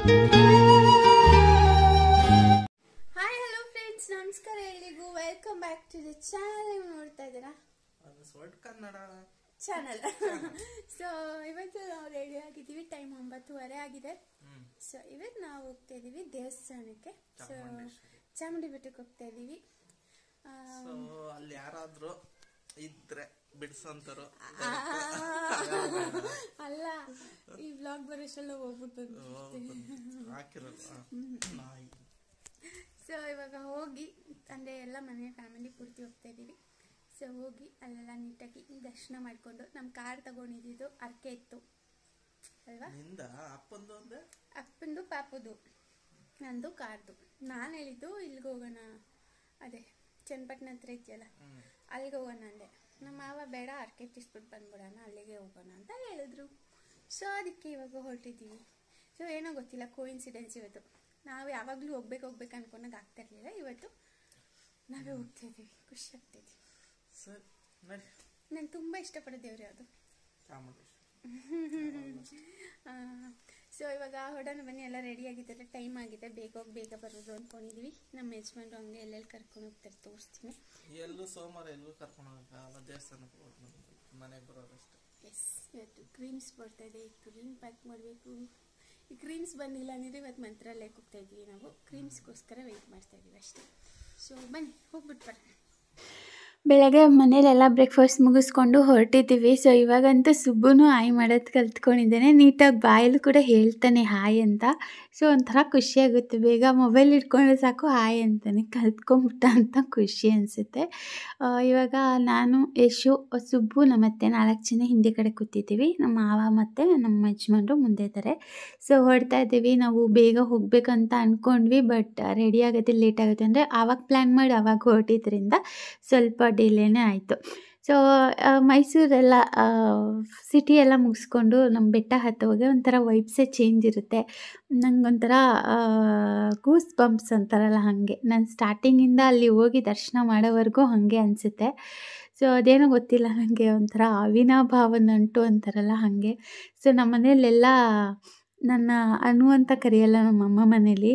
Hi hello friends, ನಮಸ್ಕಾರ ಎಲ್ರಿಗೂ. Welcome back to the channel. ನೋಡ್ತಾ ಇದ್ದೀರಾ ಕನ್ನಡ ಚಾನಲ್. ಸೊ ಇವತ್ತು ನಾವು ರೆಡಿ ಆಗಿದ್ದೀವಿ. ಟೈಮ್ 9:30 ಆಗಿದೆ. ಸೊ ಇವತ್ತು ನಾವು ಹೋಗ್ತಾ ಇದೀವಿ ದೇವಸ್ಥಾನಕ್ಕೆ. ಸೊ ಚಾಮುಂಡಿ ಬೆಟ್ಟಕ್ಕೆ ಹೋಗ್ತಾ ಇದೀವಿ. ಅಲ್ಲಿ ಯಾರಾದ್ರೂ ಇದ್ರೆ ಬಿಡ್ಸಂತಾರೋ ಅಲ್ಲ, ಈ ವ್ಲಾಗ್ ಬರೋಷ್ಟೆಲ್ಲ ಹೋಗ್ಬಿಟ್ಟು ಸೊ ಇವಾಗ ಹೋಗಿ ಅಂದ್ರೆ ಎಲ್ಲ ಮನೆ ಫ್ಯಾಮಿಲಿ ಪೂರ್ತಿ ಹೋಗ್ತಾ ಇದೀವಿ. ಸೊ ಹೋಗಿ ಅಲ್ಲೆಲ್ಲ ನೀಟಾಗಿ ದರ್ಶನ ಮಾಡ್ಕೊಂಡು ನಮ್ಮ ಕಾರ್ ತಗೊಂಡಿದ್ದು ಅರ್ಕೆ ಇತ್ತು ಅಲ್ವಾ, ಅಪ್ಪಂದು ಪಾಪದು, ನಂದು ಕಾರ್ದು. ನಾನು ಹೇಳಿದ್ದು ಇಲ್ಲಿಗೆ ಹೋಗೋಣ, ಅದೇ ಚನ್ನಪಟ್ಟಣ ಹತ್ರ ಇದೆಯಲ್ಲ ಅಲ್ಲಿಗೆ ಹೋಗೋಣ ಅಂದೆ. ನಮ್ಮ ಮಾವ ಬೇಡ, ಅರ್ಕೆ ತಿಸ್ಬಿಟ್ಟು ಬಂದ್ಬಿಡೋಣ, ಅಲ್ಲಿಗೆ ಹೋಗೋಣ ಅಂತ ಹೇಳಿದ್ರು. ಸೊ ಅದಕ್ಕೆ ಇವಾಗ ಹೊರಟಿದ್ದೀವಿ. ಸೊ ಏನೋ ಗೊತ್ತಿಲ್ಲ, ಕೋಇನ್ಸಿಡೆನ್ಸ್ ಇವತ್ತು. ನಾವು ಯಾವಾಗಲೂ ಹೋಗ್ಬೇಕು ಅನ್ಕೊಂಡಾಗ ಆಗ್ತಾ ಇರಲಿಲ್ಲ. ಇವತ್ತು ನಾವೇ ಹೋಗ್ತಾ ಇದ್ದೀವಿ, ಖುಷಿ ಆಗ್ತಾಯಿದ್ವಿ. ನಾನು ತುಂಬ ಇಷ್ಟಪಡೋ ದೇವ್ರು ಯಾವುದು? ಸೊ ಇವಾಗ ಹೊಡೋಣ ಬನ್ನಿ. ಎಲ್ಲ ರೆಡಿ ಆಗಿದ್ದಾರೆ, ಟೈಮ್ ಆಗಿದೆ, ಬೇಗ ಹೋಗಿ ಬೇಗ ಬರೋದು ಅಂದ್ಕೊಂಡಿದ್ವಿ. ನಮ್ಮ ಯಜಮಾನ್ರು ಹಂಗೆ ಎಲ್ಲೆಲ್ಲಿ ಕರ್ಕೊಂಡು ಹೋಗ್ತಾರೆ ತೋರಿಸ್ತೀನಿ. ಎಲ್ಲೂ ಸೋಮವಾರ ಎಲ್ಲೂ ಕರ್ಕೊಂಡು ಹೋಗಲ್ಲ, ದೇವಸ್ಥಾನಕ್ಕೆ ಮನೆಗೆ ಬರೋದಷ್ಟೇ. ಎಸ್, ಇವತ್ತು ಕ್ರೀಮ್ಸ್ ಬರ್ತಾ ಇದೆ, ಕ್ರೀಮ್ ಪ್ಯಾಕ್ ಮಾಡಬೇಕು. ಈ ಕ್ರೀಮ್ಸ್ ಬಂದಿಲ್ಲ ಅಂದರೆ ಇವತ್ತು ಮಂತ್ರಾಲಯಕ್ಕೆ ಹೋಗ್ತಾ ಇದ್ವಿ. ನಾವು ಕ್ರೀಮ್ಸ್ಗೋಸ್ಕರ ವೆಯ್ಟ್ ಮಾಡ್ತಾ ಇದ್ದೀವಿ ಅಷ್ಟೇ. ಸೊ ಬನ್ನಿ ಹೋಗ್ಬಿಟ್ಟು ಬರೋಣ. ಬೆಳಗ್ಗೆ ಮನೇಲೆಲ್ಲ ಬ್ರೇಕ್ಫಾಸ್ಟ್ ಮುಗಿಸ್ಕೊಂಡು ಹೊರಟಿದ್ದೀವಿ. ಸೊ ಇವಾಗಂತೂ ಸುಬ್ಬುನು ಹಾಯ್ ಮಾಡೋದು ಕಲ್ತ್ಕೊಂಡಿದ್ದೇನೆ. ನೀಟಾಗಿ ಬಾಯಲ್ಲೂ ಕೂಡ ಹೇಳ್ತಾನೆ ಹಾಯ್ ಅಂತ. ಸೊ ಒಂಥರ ಖುಷಿಯಾಗುತ್ತೆ. ಬೇಗ ಮೊಬೈಲ್ ಇಟ್ಕೊಂಡ್ರೆ ಸಾಕು ಹಾಯ್ ಅಂತಾನೆ ಕಲ್ತ್ಕೊಂಬಿಟ್ಟ ಅಂತ ಖುಷಿ ಅನಿಸುತ್ತೆ. ಇವಾಗ ನಾನು, ಯಶು, ಸುಬ್ಬು, ನಮ್ಮತ್ತೆ 4 ಜನ ಹಿಂದೆ ಕಡೆ ಕೂತಿದ್ದೀವಿ. ನಮ್ಮ ಮಾವ ಮತ್ತು ನಮ್ಮ ಯಜಮಾನ್ರು ಮುಂದೆ ಇದ್ದಾರೆ. ಸೊ ಹೊರಡ್ತಾ ಇದ್ದೀವಿ. ನಾವು ಬೇಗ ಹೋಗ್ಬೇಕಂತ ಅಂದ್ಕೊಂಡ್ವಿ, ಬಟ್ ರೆಡಿ ಆಗೋದು ಲೇಟ್ ಆಗುತ್ತೆ. ಅಂದರೆ ಆವಾಗ ಪ್ಲ್ಯಾನ್ ಮಾಡಿ ಆವಾಗ ಹೊರಟಿದ್ರಿಂದ ಸ್ವಲ್ಪ ಡಿಲೇನೇ ಆಯಿತು. ಸೊ ಮೈಸೂರೆಲ್ಲ ಸಿಟಿ ಎಲ್ಲ ಮುಗಿಸ್ಕೊಂಡು ನಮ್ಮ ಬೆಟ್ಟ ಹತ್ತೋಗೆ ಒಂಥರ ವೈಬ್ಸೇ ಚೇಂಜ್ ಇರುತ್ತೆ. ನಂಗೊಂಥರ ಗೂಸ್ ಬಂಪ್ಸ್ ಅಂತಾರಲ್ಲ ಹಾಗೆ. ನಾನು ಸ್ಟಾರ್ಟಿಂಗಿಂದ ಅಲ್ಲಿ ಹೋಗಿ ದರ್ಶನ ಮಾಡೋವರೆಗೂ ಹಾಗೆ ಅನಿಸುತ್ತೆ. ಸೊ ಅದೇನೋ ಗೊತ್ತಿಲ್ಲ, ನನಗೆ ಒಂಥರ ಅವಿನಾಭಾವ ನಂಟು ಅಂತಾರಲ್ಲ ಹಾಗೆ. ಸೊ ನಮ್ಮ ಮನೆಯಲ್ಲೆಲ್ಲ ನನ್ನ ಅನು ಅಂತ ಕರೆಯಲ್ಲ, ನಮ್ಮಮ್ಮ ಮನೇಲಿ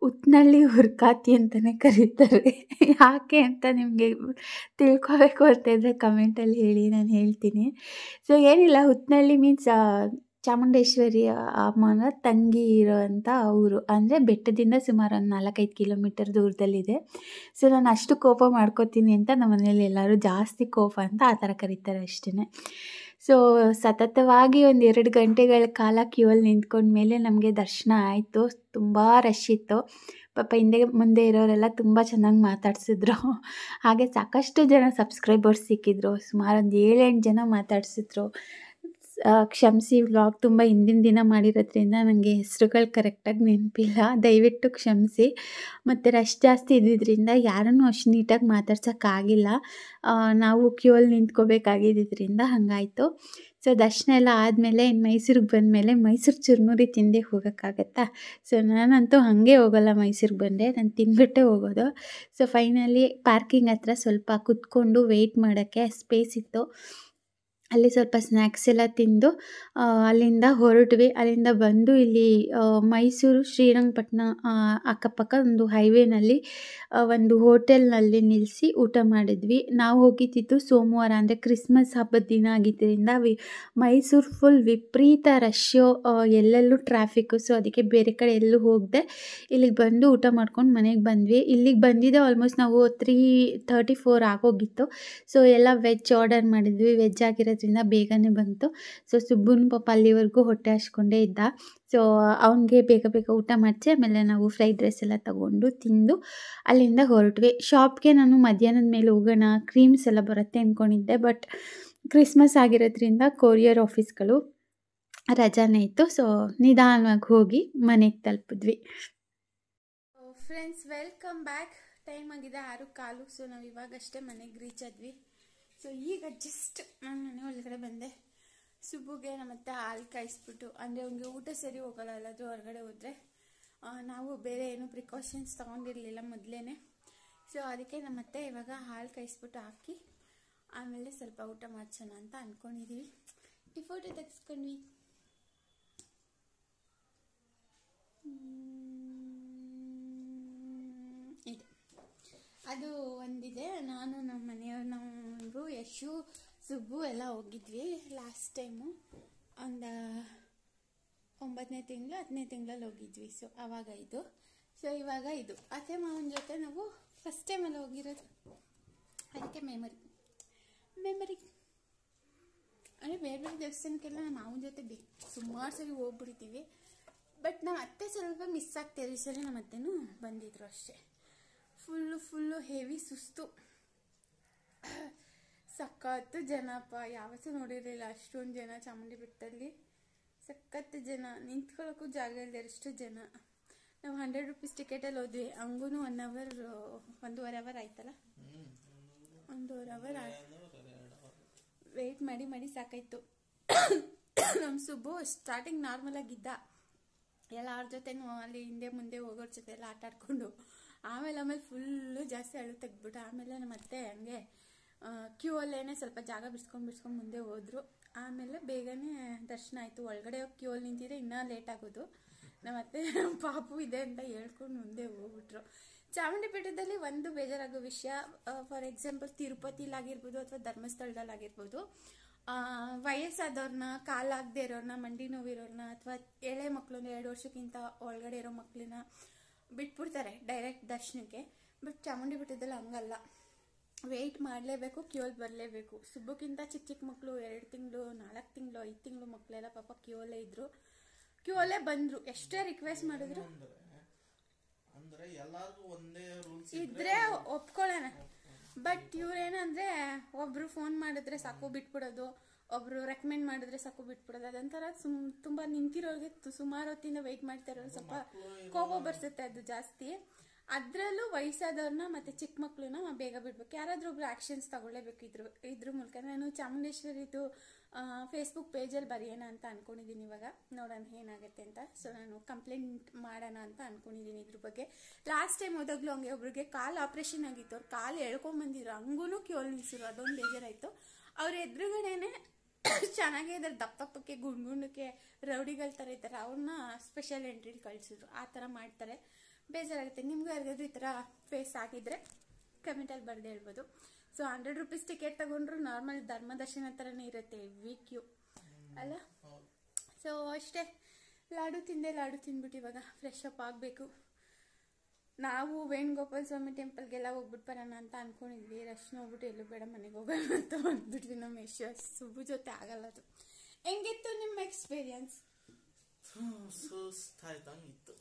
ಉತ್ನಳ್ಳಿ ಹುರ್ಕಾತಿ ಅಂತಲೇ ಕರೀತಾರೆ. ಯಾಕೆ ಅಂತ ನಿಮಗೆ ತಿಳ್ಕೊಬೇಕು ಅಂತ ಇದ್ದರೆ ಕಮೆಂಟಲ್ಲಿ ಹೇಳಿ, ನಾನು ಹೇಳ್ತೀನಿ. ಸೊ ಏನಿಲ್ಲ, ಉತ್ನಳ್ಳಿ ಮೀನ್ಸ್ ಚಾಮುಂಡೇಶ್ವರಿ ಅಮ್ಮನ ತಂಗಿ ಇರೋವಂಥ ಊರು. ಅಂದರೆ ಬೆಟ್ಟದಿಂದ ಸುಮಾರು ಒಂದು 4-5 ಕಿಲೋಮೀಟರ್ ದೂರದಲ್ಲಿದೆ. ಸೊ ನಾನು ಅಷ್ಟು ಕೋಪ ಮಾಡ್ಕೋತೀನಿ ಅಂತ ನಮ್ಮ ಮನೇಲಿ ಎಲ್ಲರೂ ಜಾಸ್ತಿ ಕೋಪ ಅಂತ ಆ ಥರ ಕರೀತಾರೆ ಅಷ್ಟೇ. ಸೊ ಸತತವಾಗಿ ಒಂದು 2 ಗಂಟೆಗಳ ಕಾಲ ಕ್ಯೂವಲ್ಲಿ ನಿಂತ್ಕೊಂಡ್ಮೇಲೆ ನಮಗೆ ದರ್ಶನ ಆಯಿತು. ತುಂಬ ರಶ್ ಇತ್ತು. ಪಾಪ ಹಿಂದೆ ಮುಂದೆ ಇರೋರೆಲ್ಲ ತುಂಬ ಚೆನ್ನಾಗಿ ಮಾತಾಡ್ಸಿದ್ರು. ಹಾಗೆ ಸಾಕಷ್ಟು ಜನ ಸಬ್ಸ್ಕ್ರೈಬರ್ಸ್ ಸಿಕ್ಕಿದ್ರು. ಸುಮಾರು ಒಂದು 7-8 ಜನ ಮಾತಾಡ್ಸಿದ್ರು. ಕ್ಷಮಿಸಿ, ವ್ಲಾಗ್ ತುಂಬ ಹಿಂದಿನ ದಿನ ಮಾಡಿರೋದ್ರಿಂದ ನನಗೆ ಹೆಸರುಗಳು ಕರೆಕ್ಟಾಗಿ ನೆನಪಿಲ್ಲ, ದಯವಿಟ್ಟು ಕ್ಷಮಿಸಿ. ಮತ್ತು ರಶ್ ಜಾಸ್ತಿ ಇದ್ದಿದ್ದರಿಂದ ಯಾರನ್ನೂ ಅಷ್ಟು ನೀಟಾಗಿ ಮಾತಾಡ್ಸೋಕ್ಕಾಗಿಲ್ಲ. ನಾವು ಕ್ಯೂವಲ್ಲಿ ನಿಂತ್ಕೋಬೇಕಾಗಿದ್ದರಿಂದ ಹಾಗಾಯಿತು. ಸೊ ದರ್ಶನ ಎಲ್ಲ ಆದಮೇಲೆ ಇನ್ನು ಮೈಸೂರಿಗೆ ಬಂದಮೇಲೆ ಮೈಸೂರು ಚುರುಮುರಿ ತಿಂದೇ ಹೋಗೋಕ್ಕಾಗತ್ತಾ? ಸೊ ನಾನಂತೂ ಹಾಗೆ ಹೋಗೋಲ್ಲ. ಮೈಸೂರಿಗೆ ಬಂದರೆ ನಾನು ತಿಂದ್ಬಿಟ್ಟೇ ಹೋಗೋದು. ಸೊ ಫೈನಲಿ ಪಾರ್ಕಿಂಗ್ ಹತ್ರ ಸ್ವಲ್ಪ ಕುತ್ಕೊಂಡು ವೆಯ್ಟ್ ಮಾಡೋಕ್ಕೆ ಸ್ಪೇಸ್ ಇತ್ತು. ಅಲ್ಲಿ ಸ್ವಲ್ಪ ಸ್ನ್ಯಾಕ್ಸ್ ಎಲ್ಲ ತಿಂದು ಅಲ್ಲಿಂದ ಹೊರಟ್ವಿ. ಅಲ್ಲಿಂದ ಬಂದು ಇಲ್ಲಿ ಮೈಸೂರು ಶ್ರೀರಂಗಪಟ್ಟಣ ಅಕ್ಕಪಕ್ಕ ಒಂದು ಹೈವೇನಲ್ಲಿ ಒಂದು ಹೋಟೆಲ್ನಲ್ಲಿ ನಿಲ್ಲಿಸಿ ಊಟ ಮಾಡಿದ್ವಿ. ನಾವು ಹೋಗಿದ್ದಿದ್ದು ಸೋಮವಾರ, ಅಂದರೆ ಕ್ರಿಸ್ಮಸ್ ಹಬ್ಬದ ದಿನ ಆಗಿದ್ದರಿಂದ ಮೈಸೂರು ಫುಲ್ ವಿಪರೀತ ರಶ್ಶು, ಎಲ್ಲೆಲ್ಲೂ ಟ್ರಾಫಿಕ್ಕು. ಸೊ ಅದಕ್ಕೆ ಬೇರೆ ಕಡೆ ಎಲ್ಲೂ ಹೋಗದೆ ಇಲ್ಲಿಗೆ ಬಂದು ಊಟ ಮಾಡ್ಕೊಂಡು ಮನೆಗೆ ಬಂದ್ವಿ. ಇಲ್ಲಿಗೆ ಬಂದಿದ್ದೆ ಆಲ್ಮೋಸ್ಟ್ ನಾವು 3:34 ಆಗೋಗಿತ್ತು. ಸೊ ಎಲ್ಲ ವೆಜ್ ಆರ್ಡರ್ ಮಾಡಿದ್ವಿ. ವೆಜ್ ಆಗಿರೋದ್ರಿಂದ ಬೇಗನೆ ಬಂತು. ಸೊ ಸುಬ್ಬುನ ಪಾಪ ಅಲ್ಲಿವರೆಗೂ ಹೊಟ್ಟೆ ಹಚ್ಕೊಂಡೇ ಇದ್ದ. ಸೊ ಅವನಿಗೆ ಬೇಗ ಬೇಗ ಊಟ ಮಾಡಿಸಿ ಆಮೇಲೆ ನಾವು ಫ್ರೈಡ್ ರೈಸ್ ಎಲ್ಲ ತೊಗೊಂಡು ತಿಂದು ಅಲ್ಲಿಂದ ಹೊರಟ್ವಿ. ಶಾಪ್ಗೆ ನಾನು ಮಧ್ಯಾಹ್ನದ ಮೇಲೆ ಹೋಗೋಣ, ಕ್ರೀಮ್ಸ್ ಎಲ್ಲ ಬರುತ್ತೆ ಅಂದ್ಕೊಂಡಿದ್ದೆ. ಬಟ್ ಕ್ರಿಸ್ಮಸ್ ಆಗಿರೋದ್ರಿಂದ ಕೊರಿಯರ್ ಆಫೀಸ್ಗಳು ರಜಾನೇ ಇತ್ತು. ಸೊ ನಿಧಾನವಾಗಿ ಹೋಗಿ ಮನೆಗೆ ತಲುಪಿದ್ವಿ. Friends, welcome back. ಟೈಮ್ ಆಗಿದೆ 6:15. ಸೊ ನಾವು ಇವಾಗಷ್ಟೇ ಮನೆಗೆ ರೀಚ್ ಆದ್ವಿ. ಸೊ ಈಗ ಜಸ್ಟ್ ನಾನು ಮನೆ ಒಳಗಡೆ ಬಂದೆ. ಸುಬ್ಬುಗೆ ನಮ್ಮತ್ತೆ ಹಾಲು ಕಾಯಿಸ್ಬಿಟ್ಟು, ಅಂದರೆ ಅವ್ನಿಗೆ ಊಟ ಸರಿ ಹೋಗಲ್ಲ ಎಲ್ಲಾದರೂ ಹೊರಗಡೆ ಹೋದರೆ. ನಾವು ಬೇರೆ ಏನು ಪ್ರಿಕಾಷನ್ಸ್ ತೊಗೊಂಡಿರಲಿಲ್ಲ ಮೊದಲೇ. ಸೊ ಅದಕ್ಕೆ ನಮ್ಮತ್ತೆ ಇವಾಗ ಹಾಲು ಕಾಯಿಸ್ಬಿಟ್ಟು ಹಾಕಿ ಆಮೇಲೆ ಸ್ವಲ್ಪ ಊಟ ಮಾಡ್ಸೋಣ ಅಂತ ಅಂದ್ಕೊಂಡಿದ್ದೀವಿ. ಈ ಫೋಟೋ ತೆಗೆಸ್ಕೊಂಡ್ವಿ. ಅದು ಒಂದಿದೆ. ನಾನು ನಮ್ಮ ಮನೆಯವರು ಯಶು ಸುಬ್ಬು ಎಲ್ಲ ಹೋಗಿದ್ವಿ ಲಾಸ್ಟ್ ಟೈಮು. ಒಂದು 9ನೇ ತಿಂಗಳು 10ನೇ ತಿಂಗಳಲ್ಲಿ ಹೋಗಿದ್ವಿ. ಸೊ ಆವಾಗ ಇದು. ಸೊ ಇವಾಗ ಇದು ಅತ್ತೆ ಮಾವನ ಜೊತೆ ನಾವು ಫಸ್ಟ್ ಟೈಮಲ್ಲಿ ಹೋಗಿರೋದು. ಅದಕ್ಕೆ ಮೆಮರಿ ಅಂದರೆ ಬೇರೆ ಬೇರೆ ದೇವಸ್ಥಾನಕ್ಕೆಲ್ಲ ನಮ್ಮ ಮಾವನ ಜೊತೆ ಸುಮಾರು ಸರಿ ಹೋಗ್ಬಿಡ್ತೀವಿ. ಬಟ್ ನಮ್ಮ ಅತ್ತೆ ಸ್ವಲ್ಪ ಮಿಸ್ ಆಗ್ತಾರೆ. ಈ ಸರಿ ನಮ್ಮ ಅತ್ತೆನೂ ಬಂದಿದ್ರು ಅಷ್ಟೇ. ಫುಲ್ಲು ಹೆವಿ ಸುಸ್ತು. ಸಖತ್ತು ಜನಪ್ಪ, ಯಾವತ್ತೂ ನೋಡಿರಲಿಲ್ಲ ಅಷ್ಟೊಂದು ಜನ ಚಾಮುಂಡಿ ಬೆಟ್ಟದಲ್ಲಿ. ಸಖತ್ತು ಜನ, ನಿಂತ್ಕೊಳ್ಳೋಕ್ಕೂ ಜಾಗ ಇಲ್ಲದೆ ಅಷ್ಟು ಜನ. ನಾವು 100 ರೂಪೀಸ್ ಟಿಕೆಟಲ್ಲಿ ಹೋದ್ವಿ. ಹಂಗೂ 1 ಅವರ್ 1.5 ಅವರ್ ಆಯ್ತಲ್ಲ, 1.5 ಅವರ್ ವೆಯ್ಟ್ ಮಾಡಿ ಸಾಕಾಯ್ತು. ನಮ್ಮ ಸುಬ್ಬು ಸ್ಟಾರ್ಟಿಂಗ್ ನಾರ್ಮಲ್ ಆಗಿದ್ದ, ಎಲ್ಲ ಅವ್ರ ಜೊತೆನೂ ಅಲ್ಲಿ ಹಿಂದೆ ಮುಂದೆ ಹೋಗೋರ ಜೊತೆ ಎಲ್ಲ ಆಟ ಆಡ್ಕೊಂಡು ಆಮೇಲೆ ಫುಲ್ಲು ಜಾಸ್ತಿ ಅಳು ತೆಗ್ದ್ಬಿಟ್ಟು ಆಮೇಲೆ ನಮ್ಮ ಅತ್ತೆ ಹಂಗೆ ಕ್ಯೂ ಅಲ್ಲೇನೆ ಸ್ವಲ್ಪ ಜಾಗ ಬಿಡ್ಸ್ಕೊಂಡು ಮುಂದೆ ಹೋದ್ರು. ಆಮೇಲೆ ಬೇಗನೆ ದರ್ಶನ ಆಯಿತು. ಒಳಗಡೆ ಕ್ಯೂ ಅಲ್ಲಿ ನಿಂತಿದ್ರೆ ಇನ್ನೂ ಲೇಟ್ ಆಗೋದು. ನಮ್ಮ ಅತ್ತೆ ಪಾಪು ಇದೆ ಅಂತ ಹೇಳ್ಕೊಂಡು ಮುಂದೆ ಹೋಗ್ಬಿಟ್ರು. ಚಾಮುಂಡಿ ಬೆಟ್ಟದಲ್ಲಿ ಒಂದು ಬೇಜಾರಾಗೋ ವಿಷಯ, ಫಾರ್ ಎಕ್ಸಾಂಪಲ್ ತಿರುಪತಿಲಾಗಿರ್ಬೋದು ಅಥವಾ ಧರ್ಮಸ್ಥಳದಲ್ಲಾಗಿರ್ಬೋದು, ವಯಸ್ಸಾದವ್ರನ್ನ, ಕಾಲಾಗದೆ ಇರೋರನ್ನ, ಮಂಡಿ ನೋವಿರೋರನ್ನ ಅಥವಾ ಎಳೆ ಮಕ್ಕಳನ್ನ 2 ವರ್ಷಕ್ಕಿಂತ ಒಳಗಡೆ ಇರೋ ಮಕ್ಕಳನ್ನ ಬಿಟ್ಬಿಡ್ತಾರೆ ಡೈರೆಕ್ಟ್ ದರ್ಶನಕ್ಕೆ. ಬಟ್ ಚಾಮುಂಡಿ ಬೆಟ್ಟದಲ್ಲಿ ಹಂಗಲ್ಲ, ವೆಯ್ಟ್ ಮಾಡಲೇಬೇಕು, ಕ್ಯೂಲ್ ಬರಲೇಬೇಕು. ಸುಬ್ಬಕ್ಕಿಂತ ಚಿಕ್ಕ ಮಕ್ಕಳು 2 ತಿಂಗಳು 4 ತಿಂಗಳು 5 ತಿಂಗಳು ಮಕ್ಕಳೆಲ್ಲ ಪಾಪ ಕ್ಯೂಲ್ಲೇ ಇದ್ರು, ಕ್ಯೂಲ್ಲೇ ಬಂದರು. ಎಷ್ಟೇ ರಿಕ್ವೆಸ್ಟ್ ಮಾಡಿದ್ರು ಇದ್ರೆ ಒಪ್ಕೊಳ್ಳೋಣ. ಬಟ್ ಇವ್ರೇನಂದ್ರೆ ಒಬ್ರು ಫೋನ್ ಮಾಡಿದ್ರೆ ಸಾಕು ಬಿಟ್ಬಿಡೋದು, ಒಬ್ರು ರೆಕಮೆಂಡ್ ಮಾಡಿದ್ರೆ ಸಾಕು ಬಿಟ್ಬಿಡೋದು. ಅದಂತರ ತುಂಬ ನಿಂತಿರೋರಿಗೆ ಸುಮಾರು ಹೊತ್ತಿಂದ ವೆಯ್ಟ್ ಮಾಡ್ತಾ ಇರೋರು ಸ್ವಲ್ಪ ಕೋಪ ಬರ್ಸುತ್ತೆ ಅದು ಜಾಸ್ತಿ. ಅದರಲ್ಲೂ ವಯಸ್ಸಾದವ್ರನ್ನ ಮತ್ತು ಚಿಕ್ಕ ಮಕ್ಕಳನ್ನ ಬೇಗ ಬಿಡ್ಬೇಕು. ಯಾರಾದರೂ ಒಬ್ರು ಆ್ಯಕ್ಷನ್ಸ್ ತಗೊಳ್ಳೇಬೇಕು ಇದ್ರ ಮೂಲಕ. ನಾನು ಚಾಮುಂಡೇಶ್ವರಿದು ಫೇಸ್ಬುಕ್ ಪೇಜಲ್ಲಿ ಬರೆಯೋಣ ಅಂತ ಅಂದ್ಕೊಂಡಿದ್ದೀನಿ. ಇವಾಗ ನೋಡೋಣ ಏನಾಗುತ್ತೆ ಅಂತ. ಸೊ ನಾನು ಕಂಪ್ಲೇಂಟ್ ಮಾಡೋಣ ಅಂತ ಅಂದ್ಕೊಂಡಿದ್ದೀನಿ ಇದ್ರ ಬಗ್ಗೆ. ಲಾಸ್ಟ್ ಟೈಮ್ ಹೋದಾಗಲೂ ಹಂಗೆ ಒಬ್ರಿಗೆ ಕಾಲು ಆಪ್ರೇಷನ್ ಆಗಿತ್ತು, ಅವ್ರು ಕಾಲು ಎಳ್ಕೊಂಬಂದಿದ್ರು, ಹಂಗೂ ಕ್ಯೂಲ್ ನಿಲ್ಸಿರು. ಅದೊಂದು ಬೇಜಾರಾಯಿತು. ಅವ್ರ ಎದುರುಗಡೆನೆ ಚೆನ್ನಾಗೇ ಇದ್ದಾರೆ, ದಪ್ಪಕ್ಕೆ ಗುಂಡ್ಗುಂಡಕ್ಕೆ ರೌಡಿಗಳ ಥರ ಇದ್ದಾರೆ, ಅವ್ರನ್ನ ಸ್ಪೆಷಲ್ ಎಂಟ್ರಿಲಿ ಕಳಿಸಿದ್ರು. ಆ ಥರ ಮಾಡ್ತಾರೆ, ಬೇಜಾರಾಗುತ್ತೆ. ನಿಮಗೂ ಯಾರಿಗಾದ್ರೂ ಈ ಥರ ಫೇಸ್ ಆಗಿದ್ರೆ ಕಮೆಂಟಲ್ಲಿ ಬರೆದು ಹೇಳ್ಬೋದು. ಸೊ 100 ರೂಪೀಸ್ ಟಿಕೆಟ್ ತಗೊಂಡ್ರು ನಾರ್ಮಲ್ ಧರ್ಮ ದರ್ಶನ ಥರನೇ ಇರುತ್ತೆ, ಕ್ಯೂ ಅಲ್ಲ. ಸೊ ಅಷ್ಟೇ, ಲಾಡು ತಿಂದ್ಬಿಟ್ಟು ಇವಾಗ ಫ್ರೆಶ್ ಅಪ್ ಆಗಬೇಕು. ನಾವು ವೇಣುಗೋಪಾಲ ಸ್ವಾಮಿ ಟೆಂಪಲ್ಗೆಲ್ಲ ಹೋಗ್ಬಿಟ್ಟು ಬರೋಣ ಅಂತ ಅಂದ್ಕೊಂಡಿದ್ವಿ. ರಶ್ನ ಹೋಗ್ಬಿಟ್ಟು ಎಲ್ಲೂ ಬೇಡ ಮನೆಗೆ ಹೋಗೋಣ ಅಂತ ಅಂದ್ಬಿಟ್ವಿ. ನಮ್ಮ ಸುಬ್ಬು ಜೊತೆ ಆಗಲ್ಲ ಅದು. ಹೆಂಗಿತ್ತು ನಿಮ್ಮ ಎಕ್ಸ್ಪೀರಿಯನ್ಸ್? ಸುಸ್ತಾಯ್ತಂಗಿತ್ತು,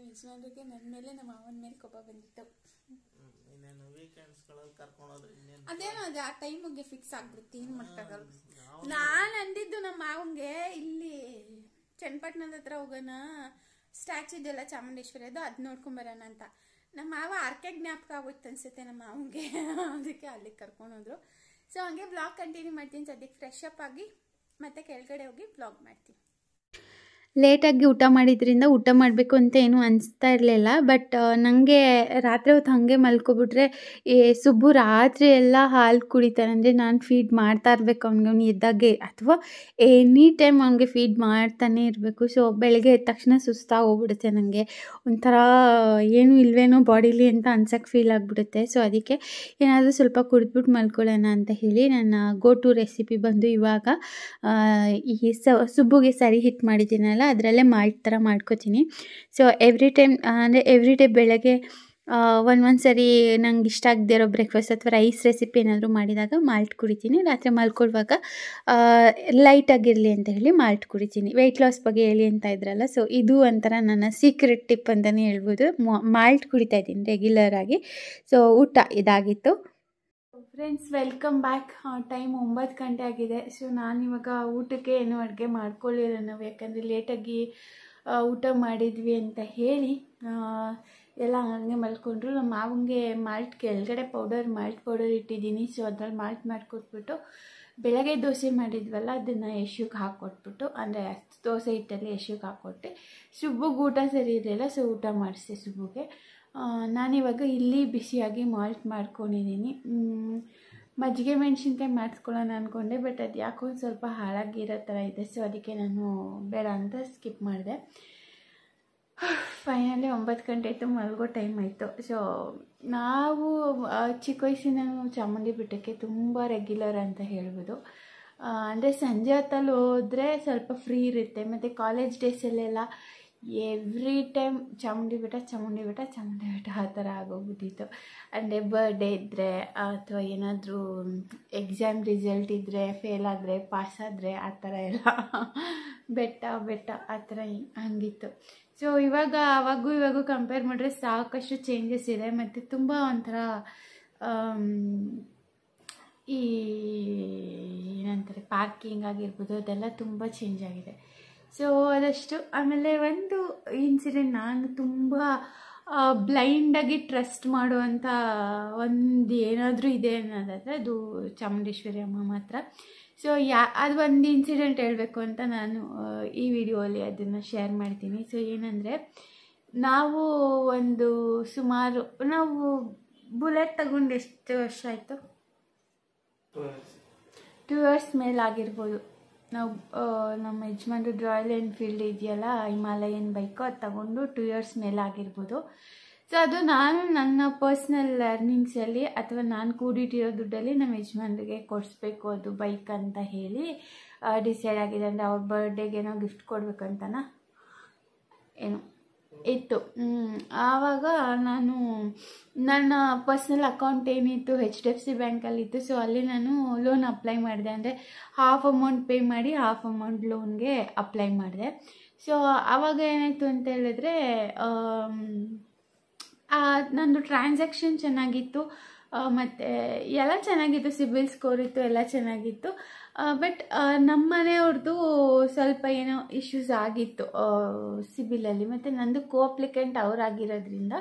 ಯಜಮಾನ್ರಿಗೆ ನನ್ನ ಮೇಲೆ ನಮ್ಮ ಮಾವನ ಮೇಲೆ ಕೋಪ ಬಂದಿತ್ತು. ಇನ್ನೇನು ವೀಕೆಂಡ್ಸ್ಗಳಲ್ಲಿ ಕರ್ಕೊಂಡೋದ್ರೆ ಅದೇನೋ ಅದು ಆ ಟೈಮಿಗೆ ಫಿಕ್ಸ್ ಆಗ್ಬಿಡುತ್ತೆ, ಏನು ಮಾಡೋಕ್ಕಾಗಲ್ಲ. ನಾನು ಅಂದಿದ್ದು ನಮ್ಮ ಮಾವನ್ಗೆ ಇಲ್ಲಿ ಚನ್ನಪಟ್ಟಣದ ಹತ್ರ ಹೋಗೋಣ, ಸ್ಟ್ಯಾಚು ಇದೆಲ್ಲ ಚಾಮುಂಡೇಶ್ವರಿ ಅದು ನೋಡ್ಕೊಂಬರೋಣ ಅಂತ. ನಮ್ಮ ಮಾವ ಆರ್ಕೆ ಜ್ಞಾಪಕ ಆಗೋಯ್ತು ಅನ್ಸುತ್ತೆ ನಮ್ಮ ಮಾವನ್ಗೆ, ಅದಕ್ಕೆ ಅಲ್ಲಿಗೆ ಕರ್ಕೊಂಡೋದ್ರು. ಸೊ ಹಂಗೆ ಬ್ಲಾಗ್ ಕಂಟಿನ್ಯೂ ಮಾಡ್ತೀನಿ. ಸದ್ಯಕ್ಕೆ ಫ್ರೆಶ್ ಅಪ್ ಆಗಿ ಮತ್ತೆ ಕೆಳಗಡೆ ಹೋಗಿ ಬ್ಲಾಗ್ ಮಾಡ್ತೀನಿ. ಲೇಟಾಗಿ ಊಟ ಮಾಡಿದ್ರಿಂದ ಊಟ ಮಾಡಬೇಕು ಅಂತ ಏನೂ ಅನಿಸ್ತಾ ಇರಲಿಲ್ಲ. ಬಟ್ ನನಗೆ ರಾತ್ರಿ ಹೊತ್ತು ಹಾಗೆ ಮಲ್ಕೊಬಿಟ್ರೆ ಸುಬ್ಬು ರಾತ್ರಿ ಎಲ್ಲ ಹಾಲು ಕುಡಿತಾನೆ. ಅಂದರೆ ನಾನು ಫೀಡ್ ಮಾಡ್ತಾ ಇರಬೇಕು ಅವ್ನು ಎದ್ದಾಗೆ, ಅಥವಾ ಎನಿ ಟೈಮ್ ಅವ್ನಿಗೆ ಫೀಡ್ ಮಾಡ್ತಾನೆ ಇರಬೇಕು. ಸೊ ಬೆಳಗ್ಗೆ ಎದ್ದ ತಕ್ಷಣ ಸುಸ್ತಾಗಿ ಹೋಗ್ಬಿಡುತ್ತೆ, ನನಗೆ ಒಂಥರ ಏನೂ ಇಲ್ವೇನೋ ಬಾಡಿಲಿ ಅಂತ ಅನ್ಸೋಕ್ಕೆ ಫೀಲ್ ಆಗಿಬಿಡುತ್ತೆ. ಸೊ ಅದಕ್ಕೆ ಏನಾದರೂ ಸ್ವಲ್ಪ ಕುಡಿದ್ಬಿಟ್ಟು ಮಲ್ಕೊಳ್ಳೋಣ ಅಂತ ಹೇಳಿ ನನ್ನ ಗೋ ಟು ರೆಸಿಪಿ ಬಂದು ಇವಾಗ ಈ ಸುಬ್ಬುಗೆ ಸರಿ ಹಿಟ್ ಮಾಡಿದ್ದೀನಲ್ಲ, ಅದರಲ್ಲೇ ಮಾಲ್ಟ್ ಥರ ಮಾಡ್ಕೋತೀನಿ. ಸೊ ಎವ್ರಿ ಡೇ ಬೆಳಗ್ಗೆ ಒಂದು ಸರಿ ನಂಗೆ ಇಷ್ಟ ಆಗದೆ ಇರೋ ಬ್ರೇಕ್ಫಾಸ್ಟ್ ಅಥವಾ ರೈಸ್ ರೆಸಿಪಿ ಏನಾದರೂ ಮಾಡಿದಾಗ ಮಾಲ್ಟ್ ಕುಡಿತೀನಿ. ರಾತ್ರಿ ಮಲ್ಕೊಳ್ಳುವಾಗ ಲೈಟಾಗಿರಲಿ ಅಂತ ಹೇಳಿ ಮಾಲ್ಟ್ ಕುಡಿತೀನಿ. ವೆಯ್ಟ್ ಲಾಸ್ ಬಗ್ಗೆ ಹೇಳಿ ಅಂತ ಇದ್ರಲ್ಲ, ಸೊ ಇದು ಒಂಥರ ನನ್ನ ಸೀಕ್ರೆಟ್ ಟಿಪ್ ಅಂತಲೇ ಹೇಳ್ಬೋದು. ಮಾಲ್ಟ್ ಕುಡಿತಾ ಇದ್ದೀನಿ ರೆಗ್ಯುಲರ್ ಆಗಿ. ಸೊ ಊಟ ಇದಾಗಿತ್ತು ಫ್ರೆಂಡ್ಸ್. Welcome back. ಟೈಮ್ 9 ಗಂಟೆ ಆಗಿದೆ. ಸೊ ನಾನಿವಾಗ ಊಟಕ್ಕೆ ಏನು ಅಡುಗೆ ಮಾಡ್ಕೊಳ್ಳಿಲ್ಲ ನಾವು, ಯಾಕಂದರೆ ಲೇಟಾಗಿ ಊಟ ಮಾಡಿದ್ವಿ ಅಂತ ಹೇಳಿ ಎಲ್ಲ ಹಂಗೆ ಮಲ್ಕೊಂಡ್ರು. ನಮ್ಮ ಮಾವಂಗೆ ಮಾಲ್ಟ್ ಕೆಳಗಡೆ ಮಾಲ್ಟ್ ಪೌಡರ್ ಇಟ್ಟಿದ್ದೀನಿ. ಸೊ ಅದ್ರಲ್ಲಿ ಮಾಲ್ಟ್ ಮಾಡಿಕೊಟ್ಬಿಟ್ಟು ಬೆಳಗ್ಗೆ ದೋಸೆ ಮಾಡಿದ್ವಲ್ಲ ಅದನ್ನು ಯಶುಗೆ ಹಾಕ್ಕೊಟ್ಬಿಟ್ಟು, ಅಂದರೆ ದೋಸೆ ಹಿಟ್ಟಲ್ಲಿ ಯಶುಗೆ ಹಾಕ್ಕೊಟ್ಟೆ. ಸುಬ್ಬುಗೆ ಊಟ ಸರಿ ಇರಲಿಲ್ಲ, ಸೊ ಊಟ ಮಾಡಿಸಿ ಸುಬ್ಬುಗೆ. ನಾನಿವಾಗ ಇಲ್ಲಿ ಬಿಸಿಯಾಗಿ ಮಾಲ್ಟ್ ಮಾಡ್ಕೊಂಡಿದ್ದೀನಿ. ಮಜ್ಜಿಗೆ ಮೆಣಸಿನ್ಕಾಯಿ ಮಾಡಿಸ್ಕೊಳ್ಳೋಣ ಅಂದ್ಕೊಂಡೆ, ಬಟ್ ಅದು ಯಾಕೋ ಒಂದು ಸ್ವಲ್ಪ ಹಾಳಾಗಿರೋ ಥರ ಇದೆ. ಸೊ ಅದಕ್ಕೆ ನಾನು ಬೇಡ ಅಂತ ಸ್ಕಿಪ್ ಮಾಡಿದೆ. ಫೈನಲಿ 9 ಗಂಟೆ ಆಯಿತು, ಮಲಗೋ ಟೈಮ್ ಆಯಿತು. ಸೊ ನಾವು ಚಿಕ್ಕ ವಯಸ್ಸಿನ ಚಾಮುಂಡಿ ಬೆಟ್ಟಕ್ಕೆ ತುಂಬ ರೆಗ್ಯುಲರ್ ಅಂತ ಹೇಳ್ಬೋದು. ಅಂದರೆ ಸಂಜೆ ಹೊತ್ತಲ್ಲಿ ಹೋದರೆ ಸ್ವಲ್ಪ ಫ್ರೀ ಇರುತ್ತೆ. ಮತ್ತು ಕಾಲೇಜ್ ಡೇಸಲ್ಲೆಲ್ಲ ಎವ್ರಿ ಟೈಮ್ ಚಾಮುಂಡಿ ಬೆಟ್ಟ ಆ ಥರ ಆಗೋಗ್ಬಿಟ್ಟಿತ್ತು. ಅಂದರೆ ಬರ್ಡೇ ಇದ್ದರೆ ಅಥವಾ ಏನಾದರೂ ಎಕ್ಸಾಮ್ ರಿಸಲ್ಟ್ ಇದ್ದರೆ, ಫೇಲ್ ಆದರೆ, ಪಾಸ್ ಆದರೆ, ಆ ಥರ ಎಲ್ಲ ಬೆಟ್ಟ ಆ ಥರ ಹಂಗಿತ್ತು. ಸೊ ಅವಾಗೂ ಕಂಪೇರ್ ಮಾಡಿದ್ರೆ ಸಾಕಷ್ಟು ಚೇಂಜಸ್ ಇದೆ. ಮತ್ತು ತುಂಬ ಒಂಥರ ಈ ಏನಂತಾರೆ ಪಾರ್ಕಿಂಗ್ ಆಗಿರ್ಬೋದು, ಅದೆಲ್ಲ ತುಂಬ ಚೇಂಜ್ ಆಗಿದೆ. ಸೊ ಅದಷ್ಟು. ಆಮೇಲೆ ಒಂದು ಇನ್ಸಿಡೆಂಟ್, ನಾನು ತುಂಬ ಬ್ಲೈಂಡಾಗಿ ಟ್ರಸ್ಟ್ ಮಾಡುವಂಥ ಒಂದು ಏನಾದರೂ ಇದೆ ಅನ್ನೋದಾದರೆ ಅದು ಚಾಮುಂಡೇಶ್ವರಿ ಅಮ್ಮ ಮಾತ್ರ. ಸೊ ಅದು ಒಂದು ಇನ್ಸಿಡೆಂಟ್ ಹೇಳಬೇಕು ಅಂತ ನಾನು ಈ ವಿಡಿಯೋಲಿ ಅದನ್ನು ಶೇರ್ ಮಾಡ್ತೀನಿ. ಸೊ ಏನಂದರೆ, ನಾವು ಬುಲೆಟ್ ತಗೊಂಡು ಎಷ್ಟು ವರ್ಷ ಆಯಿತು, 2 years ಮೇಲಾಗಿರ್ಬೋದು. ನಾವು ನಮ್ಮ ಯಜಮಾನ್ರು ರಾಯಲ್ ಎನ್ಫೀಲ್ಡ್ ಇದೆಯಲ್ಲ, ಹಿಮಾಲಯನ್ ಬೈಕು, ಅದು ತಗೊಂಡು 2 years ಮೇಲಾಗಿರ್ಬೋದು. ಸೊ ಅದು ನಾನು ನನ್ನ ಪರ್ಸ್ನಲ್ ಅರ್ನಿಂಗ್ಸಲ್ಲಿ ಅಥವಾ ನಾನು ಕೂಡಿಟ್ಟಿರೋ ದುಡ್ಡಲ್ಲಿ ನಮ್ಮ ಯಜಮಾನ್ರಿಗೆ ಕೊಡಿಸ್ಬೇಕು ಅದು ಬೈಕ್ ಅಂತ ಹೇಳಿ ಡಿಸೈಡ್ ಆಗಿದೆ. ಅಂದರೆ ಅವ್ರ ಬರ್ಡೇಗೇನೋ ಗಿಫ್ಟ್ ಕೊಡ್ಬೇಕಂತನ ಏನು ಇತ್ತು. ಆವಾಗ ನಾನು ನನ್ನ ಪರ್ಸ್ನಲ್ ಅಕೌಂಟ್ ಏನಿತ್ತು HDFC ಬ್ಯಾಂಕಲ್ಲಿತ್ತು. ಸೊ ಅಲ್ಲಿ ನಾನು ಲೋನ್ ಅಪ್ಲೈ ಮಾಡಿದೆ. ಅಂದರೆ ಹಾಫ್ ಅಮೌಂಟ್ ಪೇ ಮಾಡಿ ಹಾಫ್ ಅಮೌಂಟ್ ಲೋನ್ಗೆ ಅಪ್ಲೈ ಮಾಡಿದೆ. ಸೊ ಆವಾಗ ಏನಾಯಿತು ಅಂತ ಹೇಳಿದ್ರೆ, ನಂದು ಟ್ರಾನ್ಸಾಕ್ಷನ್ ಚೆನ್ನಾಗಿತ್ತು, ಮತ್ತು ಎಲ್ಲ ಚೆನ್ನಾಗಿತ್ತು, ಸಿಬಿಲ್ ಸ್ಕೋರ್ ಇತ್ತು, ಎಲ್ಲ ಚೆನ್ನಾಗಿತ್ತು. ಬಟ್ ನಮ್ಮ ಮನೆಯವ್ರದ್ದು ಸ್ವಲ್ಪ ಏನೋ ಇಶ್ಯೂಸ್ ಆಗಿತ್ತು ಸಿಬಿಲಲ್ಲಿ. ಮತ್ತು ನಂದು ಅಪ್ಲಿಕೆಂಟ್ ಅವರಾಗಿರೋದ್ರಿಂದ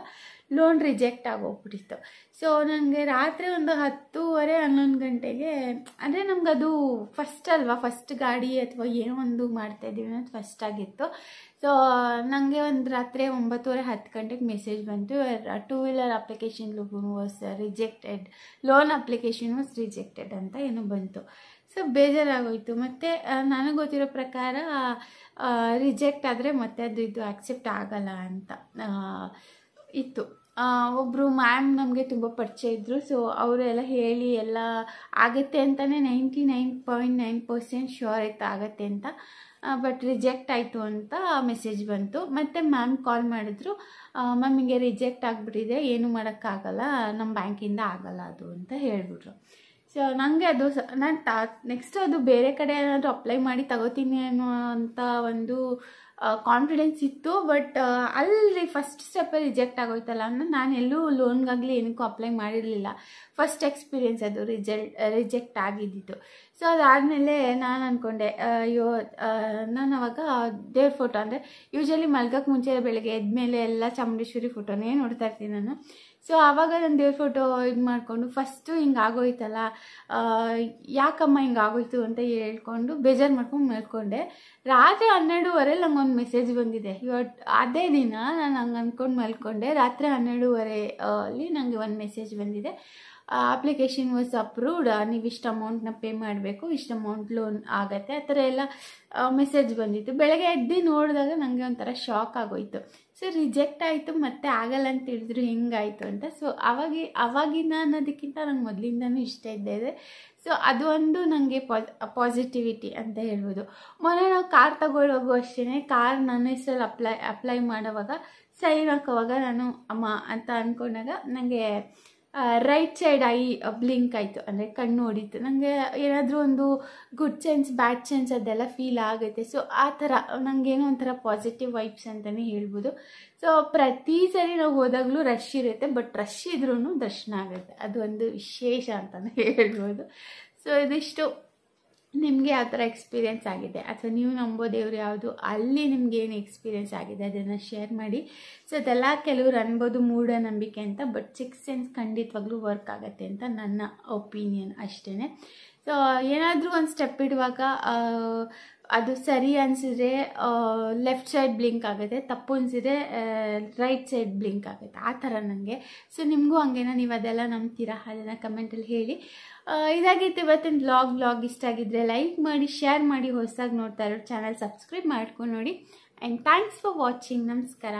ಲೋನ್ ರಿಜೆಕ್ಟ್ ಆಗೋಗ್ಬಿಟ್ಟಿತ್ತು. ಸೊ ನನಗೆ ರಾತ್ರಿ ಒಂದು 10:30 11 ಗಂಟೆಗೆ, ಅಂದರೆ ನಮಗದು ಫಸ್ಟ್ ಗಾಡಿ ಅಥವಾ ಏನೋ ಒಂದು ಮಾಡ್ತಾಯಿದ್ದೀವಿ ಅನ್ನೋದು ಫಸ್ಟ್ ಆಗಿತ್ತು. ಸೊ ನನಗೆ ಒಂದು ರಾತ್ರಿ 9:30 10 ಗಂಟೆಗೆ ಮೆಸೇಜ್ ಬಂತು, 2 wheeler application was rejected, loan application was rejected ಅಂತ ಏನೋ ಬಂತು. ಸೊ ಬೇಜಾರಾಗೋಯ್ತು. ಮತ್ತು ನನಗೆ ಗೊತ್ತಿರೋ ಪ್ರಕಾರ ರಿಜೆಕ್ಟ್ ಆದರೆ ಮತ್ತೆ ಇದು ಆಕ್ಸೆಪ್ಟ್ ಆಗಲ್ಲ ಅಂತ ಇತ್ತು. ಒಬ್ಬರು ಮ್ಯಾಮ್ ನಮಗೆ ತುಂಬ ಪರಿಚಯ ಇದ್ದರು. ಸೊ ಅವರೆಲ್ಲ ಹೇಳಿ ಎಲ್ಲ ಆಗುತ್ತೆ ಅಂತಲೇ 99.9% ಶ್ಯೂರ್ ಆಯ್ತು ಆಗುತ್ತೆ ಅಂತ. ಬಟ್ ರಿಜೆಕ್ಟ್ ಆಯಿತು ಅಂತ ಮೆಸೇಜ್ ಬಂತು. ಮತ್ತು ಮ್ಯಾಮ್ ಕಾಲ್ ಮಾಡಿದ್ರು, ಮ್ಯಾಮ್ ಹಿಂಗೆ ರಿಜೆಕ್ಟ್ ಆಗಿಬಿಟ್ಟಿದೆ, ಏನೂ ಮಾಡೋಕ್ಕಾಗಲ್ಲ, ನಮ್ಮ ಬ್ಯಾಂಕಿಂದ ಆಗಲ್ಲ ಅದು ಅಂತ ಹೇಳಿಬಿಟ್ರು. ಸೊ ನನಗೆ ಅದು ನಾನು ನೆಕ್ಸ್ಟ್ ಅದು ಬೇರೆ ಕಡೆ ಏನಾದರೂ ಅಪ್ಲೈ ಮಾಡಿ ತಗೋತೀನಿ ಅನ್ನುವಂಥ ಒಂದು ಕಾನ್ಫಿಡೆನ್ಸ್ ಇತ್ತು. ಬಟ್ ಅಲ್ಲಿ ಫಸ್ಟ್ ಸ್ಟೆಪ್ಪಲ್ಲಿ ರಿಜೆಕ್ಟ್ ಆಗೋಯ್ತಲ್ಲ ಅನ್ನೋ, ನಾನು ಎಲ್ಲೂ ಲೋನ್ಗಾಗಲಿ ಏನಕ್ಕೂ ಅಪ್ಲೈ ಮಾಡಿರಲಿಲ್ಲ. ಫಸ್ಟ್ ಎಕ್ಸ್ಪೀರಿಯೆನ್ಸ್ ಅದು ರಿಜೆಕ್ಟ್ ಆಗಿದ್ದಿತ್ತು. ಸೊ ಅದಾದಮೇಲೆ ನಾನು ಅಂದ್ಕೊಂಡೆ, ಅಯ್ಯೋ, ನಾನು ಅವಾಗ ದೇವ್ರ ಫೋಟೋ, ಅಂದರೆ ಯೂಶ್ವಲಿ ಮಲ್ಗಕ್ಕೆ ಮುಂಚೆ ಬೆಳಗ್ಗೆ ಎದ್ಮೇಲೆ ಎಲ್ಲ ಚಾಮುಂಡೇಶ್ವರಿ ಫೋಟೋನೇ ನೋಡ್ತಾ ಇರ್ತೀನಿ ನಾನು. ಸೊ ಆವಾಗ ನಾನು ದೇವ್ರ ಫೋಟೋ ಇದು ಮಾಡಿಕೊಂಡು ಫಸ್ಟು ಹಿಂಗಾಗೋಯ್ತಲ್ಲ, ಯಾಕಮ್ಮ ಹಿಂಗಾಗೋಯ್ತು ಅಂತ ಹೇಳ್ಕೊಂಡು ಬೇಜಾರು ಮಾಡ್ಕೊಂಡು ಮಲ್ಕೊಂಡೆ. ರಾತ್ರಿ 12:30 ನಂಗೊಂದು ಮೆಸೇಜ್ ಬಂದಿದೆ. ಅದೇ ದಿನ ನಾನು ಹಂಗೆ ಅಂದ್ಕೊಂಡು ಮಲ್ಕೊಂಡೆ. ರಾತ್ರಿ 12:30 ಅಲ್ಲಿ ನನಗೆ ಒಂದು ಮೆಸೇಜ್ ಬಂದಿದೆ, ಅಪ್ಲಿಕೇಶನ್ ವಾಸ್ ಅಪ್ರೂವ್ಡ್, ನೀವು ಇಷ್ಟು ಅಮೌಂಟ್ನ ಪೇ ಮಾಡಬೇಕು, ಇಷ್ಟು ಅಮೌಂಟ್ ಲೋನ್ ಆಗತ್ತೆ, ಆ ಥರ ಎಲ್ಲ ಮೆಸೇಜ್ ಬಂದಿತ್ತು. ಬೆಳಗ್ಗೆ ಎದ್ದು ನೋಡಿದಾಗ ನನಗೆ ಒಂಥರ ಶಾಕ್ ಆಗೋಯ್ತು. ಸೊ ರಿಜೆಕ್ಟ್ ಆಯಿತು, ಮತ್ತೆ ಆಗಲ್ಲ ಅಂತ ಹೇಳಿದ್ರು, ಹೆಂಗಾಯಿತು ಅಂತ. ಸೊ ಅವಾಗಿನ ಅನ್ನೋದಕ್ಕಿಂತ ನಂಗೆ ಮೊದಲಿಂದನೂ ಇಷ್ಟ ಇದೆ. ಸೊ ಅದು ಒಂದು ನನಗೆ ಪಾಸಿಟಿವಿಟಿ ಅಂತ ಹೇಳ್ಬೋದು. ಮೊನ್ನೆ ನಾವು ಕಾರ್ ತಗೊಳ್ಳೋವಾಗೂ ಅಷ್ಟೇ, ಕಾರ್ ನನ್ನ ಹೆಸರಲ್ಲಿ ಅಪ್ಲೈ ಮಾಡೋವಾಗ ಸೈನ್ ಹಾಕೋವಾಗ ನಾನು ಅಮ್ಮ ಅಂತ ಅಂದ್ಕೊಂಡಾಗ ನನಗೆ ರೈಟ್ ಸೈಡ್ ಐ ಬ್ಲಿಂಕ್ ಆಯಿತು, ಅಂದರೆ ಕಣ್ಣು ಹೊಡಿತು. ನನಗೆ ಏನಾದರೂ ಒಂದು ಗುಡ್ ಸೆನ್ಸ್ ಬ್ಯಾಡ್ ಸೆನ್ಸ್ ಅದೆಲ್ಲ ಫೀಲ್ ಆಗುತ್ತೆ. ಸೊ ಆ ಥರ ನನಗೇನೋ ಒಂಥರ ಪಾಸಿಟಿವ್ ವೈಬ್ಸ್ ಅಂತಲೇ ಹೇಳ್ಬೋದು. ಸೊ ಪ್ರತಿ ಸರಿ ನಾವು ಹೋದಾಗಲೂ ರಶ್ ಇರುತ್ತೆ, ಬಟ್ ರಶ್ ಇದ್ರೂ ದರ್ಶನ ಆಗುತ್ತೆ, ಅದು ಒಂದು ವಿಶೇಷ ಅಂತಲೇ ಹೇಳ್ಬೋದು. ಸೊ ಇದಿಷ್ಟು ನಿಮಗೆ ಯಾವ ಥರ ಎಕ್ಸ್ಪೀರಿಯೆನ್ಸ್ ಆಗಿದೆ, ಅಥವಾ ನೀವು ನಂಬೋ ದೇವ್ರು ಯಾವುದು, ಅಲ್ಲಿ ನಿಮ್ಗೆ ಏನು ಎಕ್ಸ್ಪೀರಿಯೆನ್ಸ್ ಆಗಿದೆ ಅದನ್ನು ಶೇರ್ ಮಾಡಿ. ಸೊ ಅದೆಲ್ಲ ಕೆಲವ್ರು ಅನ್ಬೋದು ಮೂಢನಂಬಿಕೆ ಅಂತ, ಬಟ್ 6th ಸೆನ್ಸ್ ಖಂಡಿತವಾಗ್ಲೂ ವರ್ಕ್ ಆಗುತ್ತೆ ಅಂತ ನನ್ನ ಒಪಿನಿಯನ್ ಅಷ್ಟೇ. ಸೊ ಏನಾದರೂ ಒಂದು ಸ್ಟೆಪ್ ಇಡುವಾಗ ಅದು ಸರಿ ಅನಿಸಿದ್ರೆ ಲೆಫ್ಟ್ ಸೈಡ್ ಬ್ಲಿಂಕ್ ಆಗುತ್ತೆ, ತಪ್ಪು ಅನಿಸಿದ್ರೆ ರೈಟ್ ಸೈಡ್ ಬ್ಲಿಂಕ್ ಆಗುತ್ತೆ, ಆ ಥರ ನನಗೆ. ಸೊ ನಿಮಗೂ ಹಂಗೇನೋ, ನೀವು ಅದೆಲ್ಲ ನಂಬ್ತೀರಾ? ಅದನ್ನು ಕಮೆಂಟಲ್ಲಿ ಹೇಳಿ. ಇದಾಗಿತ್ತು ಇವತ್ತಿನ ವ್ಲಾಗ್ ಇಷ್ಟ ಆಗಿದ್ದರೆ ಲೈಕ್ ಮಾಡಿ, ಶೇರ್ ಮಾಡಿ, ಹೊಸದಾಗಿ ನೋಡ್ತಾ ಇರೋ ಚಾನಲ್ ಸಬ್ಸ್ಕ್ರೈಬ್ ಮಾಡ್ಕೊಂಡು ನೋಡಿ. And thanks for watching. ನಮಸ್ಕಾರ.